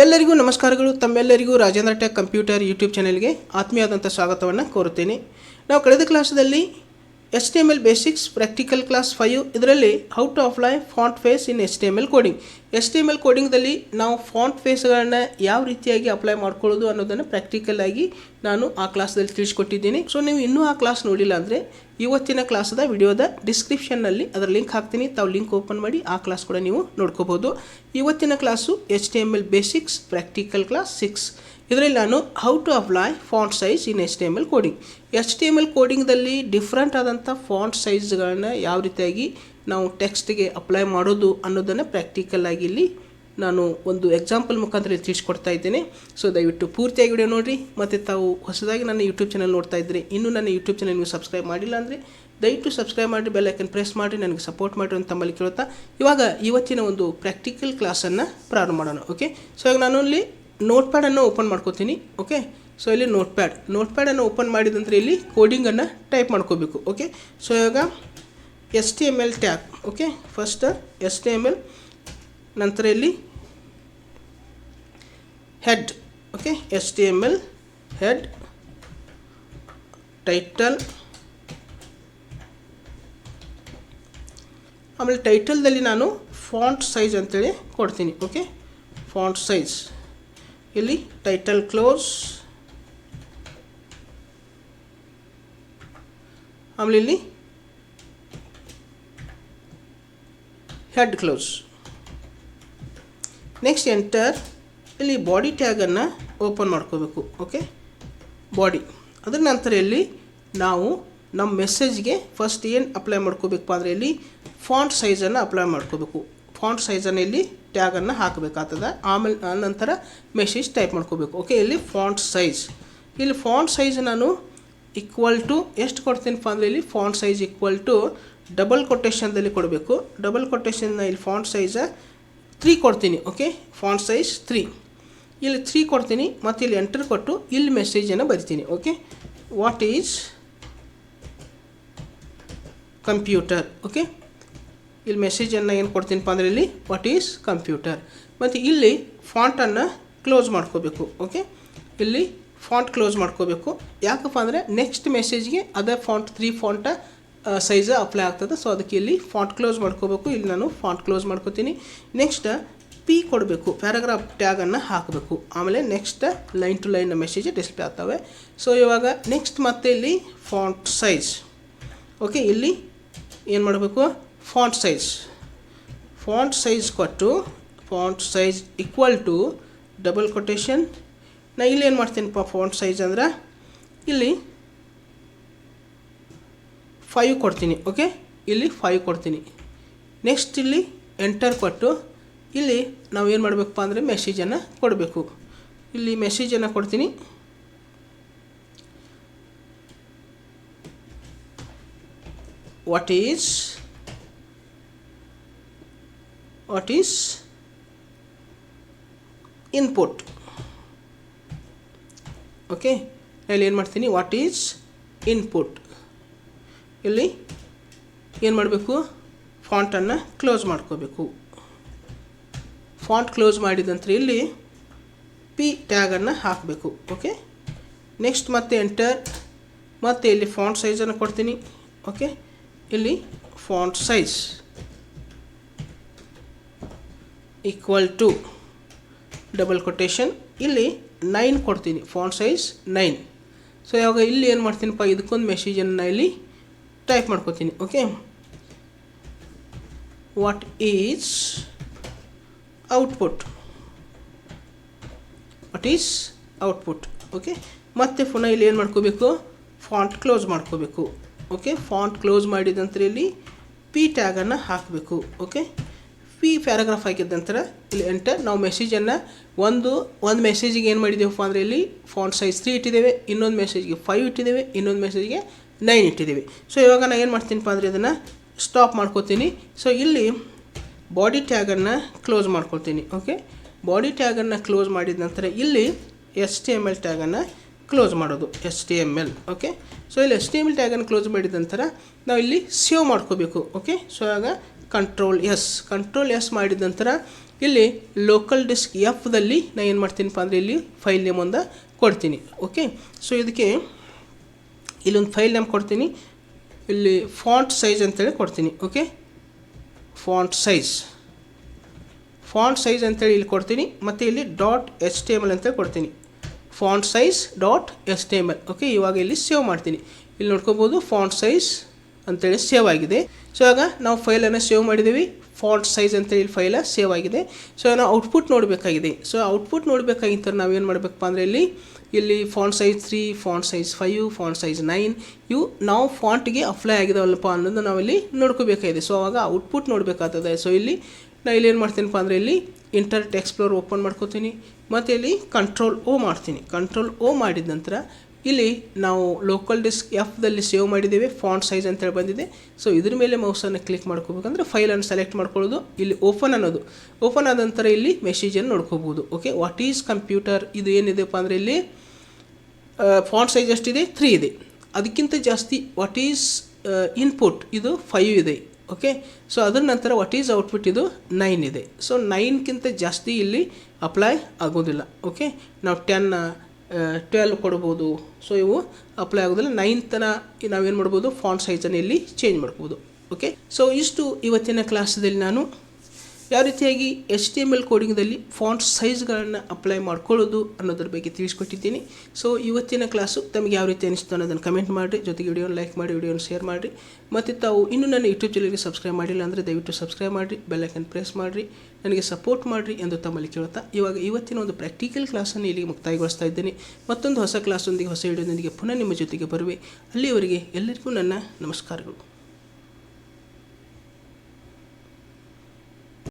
ಎಲ್ಲರಿಗೂ ನಮಸ್ಕಾರಗಳು. ತಮ್ಮೆಲ್ಲರಿಗೂ ರಾಜೇಂದ್ರ ಟೆಕ್ ಕಂಪ್ಯೂಟರ್ ಯೂಟ್ಯೂಬ್ ಚಾನೆಲ್ಗೆ ಆತ್ಮೀಯವಾದಂಥ ಸ್ವಾಗತವನ್ನು ಕೋರುತ್ತೇನೆ. ನಾವು ಕಳೆದ ಕ್ಲಾಸಲ್ಲಿ HTML ಬೇಸಿಕ್ಸ್ ಪ್ರಾಕ್ಟಿಕಲ್ ಕ್ಲಾಸ್ 5 ಇದರಲ್ಲಿ how to apply font face in HTML coding. HTML ಕೋಡಿಂಗ್ದಲ್ಲಿ ನಾವು ಫಾಂಟ್ ಫೇಸ್ಗಳನ್ನು ಯಾವ ರೀತಿಯಾಗಿ ಅಪ್ಲೈ ಮಾಡ್ಕೊಳ್ಳೋದು ಅನ್ನೋದನ್ನು ಪ್ರಾಕ್ಟಿಕಲ್ ಆಗಿ ನಾನು ಆ ಕ್ಲಾಸಲ್ಲಿ ತಿಳಿಸ್ಕೊಟ್ಟಿದ್ದೀನಿ. ಸೊ ನೀವು ಇನ್ನೂ ಆ ಕ್ಲಾಸ್ ನೋಡಿಲ್ಲ ಅಂದರೆ ಇವತ್ತಿನ ಕ್ಲಾಸದ ವಿಡಿಯೋದ ಡಿಸ್ಕ್ರಿಪ್ಷನ್ನಲ್ಲಿ ಅದರ ಲಿಂಕ್ ಹಾಕ್ತೀನಿ. ತಾವು ಲಿಂಕ್ ಓಪನ್ ಮಾಡಿ ಆ ಕ್ಲಾಸ್ ಕೂಡ ನೀವು ನೋಡ್ಕೋಬೋದು. ಇವತ್ತಿನ class HTML basics practical class 6. ಇದರಲ್ಲಿ ನಾನು how to apply font size in HTML coding. HTML ಕೋಡಿಂಗ್ದಲ್ಲಿ ಡಿಫ್ರೆಂಟ್ ಆದಂಥ ಫಾಂಟ್ ಸೈಜ್ಗಳನ್ನು ಯಾವ ರೀತಿಯಾಗಿ ನಾವು ಟೆಕ್ಸ್ಟ್ಗೆ ಅಪ್ಲೈ ಮಾಡೋದು ಅನ್ನೋದನ್ನು ಪ್ರಾಕ್ಟಿಕಲ್ ಆಗಿ ಇಲ್ಲಿ ನಾನು ಒಂದು ಎಕ್ಸಾಂಪಲ್ ಮುಖಾಂತರ ತಿಳಿಸ್ಕೊಡ್ತಾ ಇದ್ದೇನೆ. ಸೊ ದಯವಿಟ್ಟು ಪೂರ್ತಿಯಾಗಿ ವಿಡಿಯೋ ನೋಡಿರಿ. ಮತ್ತು ತಾವು ಹೊಸದಾಗಿ ನನ್ನ ಯೂಟ್ಯೂಬ್ ಚಾನಲ್ ನೋಡ್ತಾ ಇದ್ದರೆ ಇನ್ನೂ ನನ್ನ ಯೂಟ್ಯೂಬ್ ಚಾನಲ್ ನೀವು ಸಬ್ಸ್ಕ್ರೈಬ್ ಮಾಡಿಲ್ಲ ಅಂದರೆ ದಯವಿಟ್ಟು ಸಬ್ಸ್ಕ್ರೈಬ್ ಮಾಡಿ, ಬೆಲ್ ಐಕನ್ ಪ್ರೆಸ್ ಮಾಡಿ, ನನಗೆ ಸಪೋರ್ಟ್ ಮಾಡಿರಿ ಅಂತ ತಮ್ಮಲ್ಲಿ ಕೇಳುತ್ತಾ ಇವಾಗ ಇವತ್ತಿನ ಒಂದು ಪ್ರಾಕ್ಟಿಕಲ್ ಕ್ಲಾಸನ್ನು ಪ್ರಾರಂಭ ಮಾಡೋಣ. ಓಕೆ, ಸೊ ಇವಾಗ ನಾನು ಇಲ್ಲಿ ನೋಟ್ಪ್ಯಾಡನ್ನು ಓಪನ್ ಮಾಡ್ಕೋತೀನಿ. ಓಕೆ, ಸೊ ಇಲ್ಲಿ ನೋಟ್ಪ್ಯಾಡನ್ನು ಓಪನ್ ಮಾಡಿದಂದರೆ ಇಲ್ಲಿ ಕೋಡಿಂಗನ್ನು ಟೈಪ್ ಮಾಡ್ಕೋಬೇಕು. ಓಕೆ, ಸೊ ಇವಾಗ HTML tag. Okay, first HTML, ನಂತರ ಇಲ್ಲಿ head. Okay, HTML head, title, ಆಮೇಲೆ ಟೈಟಲ್ದಲ್ಲಿ ನಾನು ಫಾಂಟ್ ಸೈಜ್ ಅಂತೇಳಿ ಕೊಡ್ತೀನಿ. ಓಕೆ, ಫಾಂಟ್ ಸೈಜ್, ಇಲ್ಲಿ ಟೈಟಲ್ ಕ್ಲೋಸ್, ಆಮೇಲೆ ಇಲ್ಲಿ ಹೆಡ್ ಕ್ಲೋಸ್. Next enter. ಇಲ್ಲಿ ಬಾಡಿ ಟ್ಯಾಗನ್ನು ಓಪನ್ ಮಾಡ್ಕೋಬೇಕು. Okay, body. ಅದರ ನಂತರ ಇಲ್ಲಿ ನಾವು ನಮ್ಮ ಮೆಸೇಜ್ಗೆ ಫಸ್ಟ್ ಏನು ಅಪ್ಲೈ ಮಾಡ್ಕೋಬೇಕಪ್ಪ ಅಂದರೆ ಇಲ್ಲಿ ಫಾಂಟ್ ಸೈಜನ್ನು ಅಪ್ಲೈ ಮಾಡ್ಕೋಬೇಕು. ಫಾಂಟ್ ಸೈಜನ್ನು ಇಲ್ಲಿ ಟ್ಯಾಗನ್ನು ಹಾಕಬೇಕಾಗ್ತದೆ. ಆಮೇಲೆ ನಂತರ ಮೆಸೇಜ್ ಟೈಪ್ ಮಾಡ್ಕೋಬೇಕು. ಓಕೆ, ಇಲ್ಲಿ ಫಾಂಟ್ ಸೈಜ್. ಇಲ್ಲಿ ಫಾಂಟ್ ಸೈಜ್ ನಾನು ಈಕ್ವಲ್ ಟು ಎಷ್ಟು ಕೊಡ್ತೀನಪ್ಪ ಅಂದರೆ ಇಲ್ಲಿ font size equal to double ಕೊಟೇಶನ್ದಲ್ಲಿ ಕೊಡಬೇಕು. ಡಬಲ್ ಕೊಟೇಶನ್ನ ಇಲ್ಲಿ ಫಾಂಟ್ ಸೈಜ 3 ಕೊಡ್ತೀನಿ. ಓಕೆ, ಫಾಂಟ್ ಸೈಜ್ 3, ಇಲ್ಲಿ 3 ಕೊಡ್ತೀನಿ. ಮತ್ತು ಇಲ್ಲಿ ಎಂಟರ್ ಕೊಟ್ಟು ಇಲ್ಲಿ ಮೆಸೇಜನ್ನು ಬರಿತೀನಿ. Okay, what is computer. Okay, ಇಲ್ಲಿ ಮೆಸೇಜನ್ನು ಏನು ಕೊಡ್ತೀನಪ್ಪ ಅಂದರೆ ಇಲ್ಲಿ ವಾಟ್ ಈಸ್ ಕಂಪ್ಯೂಟರ್. ಮತ್ತು ಇಲ್ಲಿ ಫಾಂಟನ್ನು ಕ್ಲೋಸ್ ಮಾಡ್ಕೋಬೇಕು. ಓಕೆ, ಇಲ್ಲಿ ಫಾಂಟ್ ಕ್ಲೋಸ್ ಮಾಡ್ಕೋಬೇಕು. ಯಾಕಪ್ಪ ಅಂದರೆ ನೆಕ್ಸ್ಟ್ ಮೆಸೇಜ್ಗೆ ಅದೇ ಫಾಂಟ್ 3 ಫಾಂಟ ಸೈಜ್ ಅಪ್ಲೈ ಆಗ್ತದೆ. ಸೊ ಅದಕ್ಕೆ ಇಲ್ಲಿ ಫಾಂಟ್ ಕ್ಲೋಸ್ ಮಾಡ್ಕೋಬೇಕು. ಇಲ್ಲಿ ನಾನು ಫಾಂಟ್ ಕ್ಲೋಸ್ ಮಾಡ್ಕೋತೀನಿ. ನೆಕ್ಸ್ಟ್ P ಕೊಡಬೇಕು, ಪ್ಯಾರಾಗ್ರಾಫ್ ಟ್ಯಾಗನ್ನು ಹಾಕಬೇಕು. ಆಮೇಲೆ next line to line message display ಆಗ್ತವೆ. ಸೊ ಇವಾಗ ನೆಕ್ಸ್ಟ್ ಮತ್ತೆ ಇಲ್ಲಿ ಫಾಂಟ್ ಸೈಜ್. ಓಕೆ, ಇಲ್ಲಿ ಏನು ಮಾಡಬೇಕು, ಫಾಂಟ್ ಸೈಜ್ ಕೊಟ್ಟು font size equal to double quotation. ನಾ ಇಲ್ಲಿ ಏನು ಮಾಡ್ತೀನಪ್ಪ ಫಾಂಟ್ ಸೈಜ್ ಅಂದ್ರೆ ಇಲ್ಲಿ 5 ಕೊಡ್ತೀನಿ. ಓಕೆ, ಇಲ್ಲಿ 5 ಕೊಡ್ತೀನಿ. ನೆಕ್ಸ್ಟ್ ಇಲ್ಲಿ ಎಂಟರ್ ಕೊಟ್ಟು ಇಲ್ಲಿ ನಾವು ಏನು ಮಾಡಬೇಕಪ್ಪ ಅಂದರೆ ಮೆಸೇಜನ್ನು ಕೊಡಬೇಕು. ಇಲ್ಲಿ ಮೆಸೇಜನ್ನು ಕೊಡ್ತೀನಿ. What is input. ಓಕೆ, ಇಲ್ಲಿ ಏನು ಮಾಡ್ತೀನಿ, ವಾಟ್ ಈಸ್ ಇನ್ಪುಟ್. ಇಲ್ಲಿ ಏನು ಮಾಡಬೇಕು, ಫಾಂಟನ್ನು ಕ್ಲೋಸ್ ಮಾಡ್ಕೋಬೇಕು. ಫಾಂಟ್ ಕ್ಲೋಸ್ ಮಾಡಿದ ನಂತರ ಇಲ್ಲಿ P ಟ್ಯಾಗನ್ನು ಹಾಕಬೇಕು. ಓಕೆ, ನೆಕ್ಸ್ಟ್ ಮತ್ತೆ ಎಂಟರ್. ಮತ್ತು ಇಲ್ಲಿ ಫಾಂಟ್ ಸೈಜನ್ನು ಕೊಡ್ತೀನಿ. ಓಕೆ, ಇಲ್ಲಿ font size equal to double quotation, ಇಲ್ಲಿ 9 ಕೊಡ್ತೀನಿ. Font size 9. ಸೊ ಇವಾಗ ಇಲ್ಲಿ ಏನು ಮಾಡ್ತೀನಪ್ಪ, ಇದಕ್ಕೊಂದು ಮೆಸೇಜನ್ನು ಇಲ್ಲಿ ಟೈಪ್ ಮಾಡ್ಕೋತೀನಿ. Okay, what is output. Okay, ಮತ್ತೆ ಪುನಃ ಇಲ್ಲಿ ಏನು ಮಾಡ್ಕೋಬೇಕು, ಫಾಂಟ್ ಕ್ಲೋಸ್ ಮಾಡ್ಕೋಬೇಕು. ಓಕೆ, ಫಾಂಟ್ ಕ್ಲೋಸ್ ಮಾಡಿದ ನಂತರ ಇಲ್ಲಿ P ಟ್ಯಾಗನ್ನು ಹಾಕಬೇಕು. ಓಕೆ, P ಪ್ಯಾರಾಗ್ರಾಫ್ ಹಾಕಿದ ನಂತರ ಇಲ್ಲಿ ಎಂಟರ್. ನಾವು ಮೆಸೇಜನ್ನು ಒಂದು ಮೆಸೇಜಿಗೆ ಏನು ಮಾಡಿದ್ದೇವಪ್ಪ ಅಂದರೆ ಇಲ್ಲಿ ಫಾಂಟ್ ಸೈಜ್ 3 ಇಟ್ಟಿದ್ದೇವೆ, ಇನ್ನೊಂದು ಮೆಸೇಜ್ಗೆ 5 ಇಟ್ಟಿದ್ದೇವೆ, ಇನ್ನೊಂದು ಮೆಸೇಜ್ಗೆ 9 ಇಟ್ಟಿದ್ದೀವಿ. ಸೊ ಇವಾಗ ನಾನು ಏನು ಮಾಡ್ತೀನಪ್ಪ ಅಂದರೆ ಇದನ್ನು ಸ್ಟಾಪ್ ಮಾಡ್ಕೋತೀನಿ. ಸೊ ಇಲ್ಲಿ ಬಾಡಿ ಟ್ಯಾಗನ್ನು ಕ್ಲೋಸ್ ಮಾಡ್ಕೊಳ್ತೀನಿ. ಓಕೆ, ಬಾಡಿ ಟ್ಯಾಗನ್ನು ಕ್ಲೋಸ್ ಮಾಡಿದ ನಂತರ ಇಲ್ಲಿ HTML ಟ್ಯಾಗನ್ನು ಕ್ಲೋಸ್ ಮಾಡೋದು. HTML. ಓಕೆ, ಸೊ ಇಲ್ಲಿ HTML ಟ್ಯಾಗನ್ನು ಕ್ಲೋಸ್ ಮಾಡಿದ ನಂತರ ನಾವು ಇಲ್ಲಿ ಸೇವ್ ಮಾಡ್ಕೋಬೇಕು. ಓಕೆ, ಸೊ ಆಗ ಕಂಟ್ರೋಲ್ ಎಸ್ ಮಾಡಿದ ನಂತರ ಇಲ್ಲಿ ಲೋಕಲ್ ಡಿಸ್ಕ್ ಎಫ್ದಲ್ಲಿ ನಾನು ಏನು ಮಾಡ್ತೀನಪ್ಪ ಅಂದರೆ ಇಲ್ಲಿ ಫೈಲ್ ನೇಮ್ ಒಂದು ಕೊಡ್ತೀನಿ. ಓಕೆ, ಸೊ ಇದಕ್ಕೆ ಇಲ್ಲೊಂದು ಫೈಲ್ ನೇಮ್ ಕೊಡ್ತೀನಿ, ಇಲ್ಲಿ ಫಾಂಟ್ ಸೈಜ್ ಅಂತೇಳಿ ಕೊಡ್ತೀನಿ. ಓಕೆ, ಫಾಂಟ್ ಸೈಜ್ ಅಂತೇಳಿ ಇಲ್ಲಿ ಕೊಡ್ತೀನಿ, ಮತ್ತು ಇಲ್ಲಿ .html ಅಂತೇಳಿ ಕೊಡ್ತೀನಿ, ಫಾಂಟ್ ಸೈಜ್ .html. ಓಕೆ, ಇವಾಗ ಇಲ್ಲಿ ಸೇವ್ ಮಾಡ್ತೀನಿ. ಇಲ್ಲಿ ನೋಡ್ಕೋಬೋದು ಫಾಂಟ್ ಸೈಜ್ ಅಂತೇಳಿ ಸೇವ್ ಆಗಿದೆ. ಸೊ ಆಗ ನಾವು ಫೈಲನ್ನು ಸೇವ್ ಮಾಡಿದ್ದೀವಿ, ಫಾಂಟ್ ಸೈಜ್ ಅಂತೇಳಿ ಇಲ್ಲಿ ಫೈಲ ಸೇವ್ ಆಗಿದೆ. ಸೊ ನಾವು ಔಟ್ಪುಟ್ ನೋಡಬೇಕಾಗಿದೆ. ಸೊ ಔಟ್ಪುಟ್ ನೋಡಬೇಕಾಗಿತ್ತು ನಾವೇನು ಮಾಡಬೇಕಪ್ಪ ಅಂದರೆ ಇಲ್ಲಿ font size 3, font size 5, font size 9 ಇವು ನಾವು ಫಾಂಟ್ಗೆ ಅಪ್ಲೈ ಆಗಿದಾವಲ್ಲಪ್ಪ ಅನ್ನೋದು ನಾವಿಲ್ಲಿ ನೋಡ್ಕೋಬೇಕಾಗಿದೆ. ಸೊ ಆವಾಗ ಔಟ್ಪುಟ್ ನೋಡಬೇಕಾಗ್ತದೆ. ಸೊ ಇಲ್ಲಿ ನಾನು ಇಲ್ಲಿ ಏನು ಮಾಡ್ತೀನಪ್ಪ ಅಂದರೆ ಇಲ್ಲಿ ಇಂಟರ್ನೆಟ್ ಎಕ್ಸ್ಪ್ಲೋರ್ ಓಪನ್ ಮಾಡ್ಕೋತೀನಿ, ಮತ್ತು ಇಲ್ಲಿ ಕಂಟ್ರೋಲ್ O ಮಾಡ್ತೀನಿ. ಕಂಟ್ರೋಲ್ O ಮಾಡಿದ ನಂತರ ಇಲ್ಲಿ ನಾವು ಲೋಕಲ್ ಡಿಸ್ಕ್ ಎಫ್ದಲ್ಲಿ ಸೇವ್ ಮಾಡಿದ್ದೇವೆ, ಫಾಂಟ್ ಸೈಜ್ ಅಂತೇಳಿ ಬಂದಿದೆ. ಸೊ ಇದ್ರ ಮೇಲೆ ಮೌಸನ್ನು ಕ್ಲಿಕ್ ಮಾಡ್ಕೋಬೇಕಂದ್ರೆ ಫೈಲನ್ನು ಸೆಲೆಕ್ಟ್ ಮಾಡ್ಕೊಳ್ಳೋದು, ಇಲ್ಲಿ ಓಪನ್ ಅನ್ನೋದು. ಓಪನ್ ಆದ ನಂತರ ಇಲ್ಲಿ ಮೆಸೇಜನ್ನು ನೋಡ್ಕೋಬೋದು. ಓಕೆ, ವಾಟ್ ಈಸ್ ಕಂಪ್ಯೂಟರ್, ಇದು ಏನಿದೆಪ್ಪ ಅಂದರೆ ಇಲ್ಲಿ ಫಾಂಟ್ ಸೈಜ್ ಎಷ್ಟಿದೆ 3 ಇದೆ, ಅದಕ್ಕಿಂತ ಜಾಸ್ತಿ ವಾಟ್ ಈಸ್ ಇನ್ಪುಟ್ ಇದು 5 ಇದೆ. ಓಕೆ, ಸೊ ಅದರ ನಂತರ ವಾಟ್ ಈಸ್ ಔಟ್ಪುಟ್ ಇದು 9 ಇದೆ. ಸೊ 9ಕ್ಕಿಂತ ಜಾಸ್ತಿ ಇಲ್ಲಿ ಅಪ್ಲೈ ಆಗೋದಿಲ್ಲ. ಓಕೆ, ನಾವು 10, 12 ಕೊಡ್ಬೋದು. ಸೊ ಇವು ಅಪ್ಲೈ ಆಗೋದಿಲ್ಲ. 9 ನಾವೇನು ಮಾಡ್ಬೋದು, ಫಾಂಟ್ ಸೈಜನ್ನು ಇಲ್ಲಿ ಚೇಂಜ್ ಮಾಡ್ಬೋದು. ಓಕೆ, ಸೊ ಇಷ್ಟು ಇವತ್ತಿನ ಕ್ಲಾಸಲ್ಲಿ ನಾನು ಯಾವ ರೀತಿಯಾಗಿ HTML ಕೋಡಿಂಗ್ದಲ್ಲಿ ಫಾಂಟ್ ಸೈಜ್ಗಳನ್ನು ಅಪ್ಲೈ ಮಾಡ್ಕೊಳ್ಳೋದು ಅನ್ನೋದ್ರ ಬಗ್ಗೆ ತಿಳಿಸ್ಕೊಟ್ಟಿದ್ದೀನಿ. ಸೊ ಇವತ್ತಿನ ಕ್ಲಾಸು ತಮಗೆ ಯಾವ ರೀತಿ ಅನಿಸ್ತು ಅನ್ನೋದನ್ನು ಕಮೆಂಟ್ ಮಾಡಿರಿ, ಜೊತೆಗೆ ವಿಡಿಯೋನ ಲೈಕ್ ಮಾಡಿ, ವಿಡಿಯೋನ ಶೇರ್ ಮಾಡಿರಿ. ಮತ್ತು ತಾವು ಇನ್ನೂ ನನ್ನ ಯೂಟ್ಯೂಬ್ ಚಾನಲ್ಗೆ ಸಬ್ಸ್ಕ್ರೈಬ್ ಮಾಡಿಲ್ಲ ಅಂದರೆ ದಯವಿಟ್ಟು ಸಬ್ಸ್ಕ್ರೈಬ್ ಮಾಡಿರಿ, ಬೆಲ್ ಐಕನ್ ಪ್ರೆಸ್ ಮಾಡಿರಿ, ನನಗೆ ಸಪೋರ್ಟ್ ಮಾಡಿರಿ ಎಂದು ತಮ್ಮಲ್ಲಿ ಕೇಳ್ತಾ ಇವತ್ತಿನ ಒಂದು ಪ್ರಾಕ್ಟಿಕಲ್ ಕ್ಲಾಸನ್ನು ಇಲ್ಲಿಗೆ ಮುಕ್ತಾಯಗೊಳಿಸ್ತಾ ಇದ್ದೀನಿ. ಮತ್ತೊಂದು ಹೊಸ ಕ್ಲಾಸೊಂದಿಗೆ, ಹೊಸ ವಿಡಿಯೋದೊಂದಿಗೆ ಪುನಃ ನಿಮ್ಮ ಜೊತೆಗೆ ಬರುವೆ. ಅಲ್ಲಿಯವರೆಗೆ ಎಲ್ಲರಿಗೂ ನನ್ನ ನಮಸ್ಕಾರಗಳು.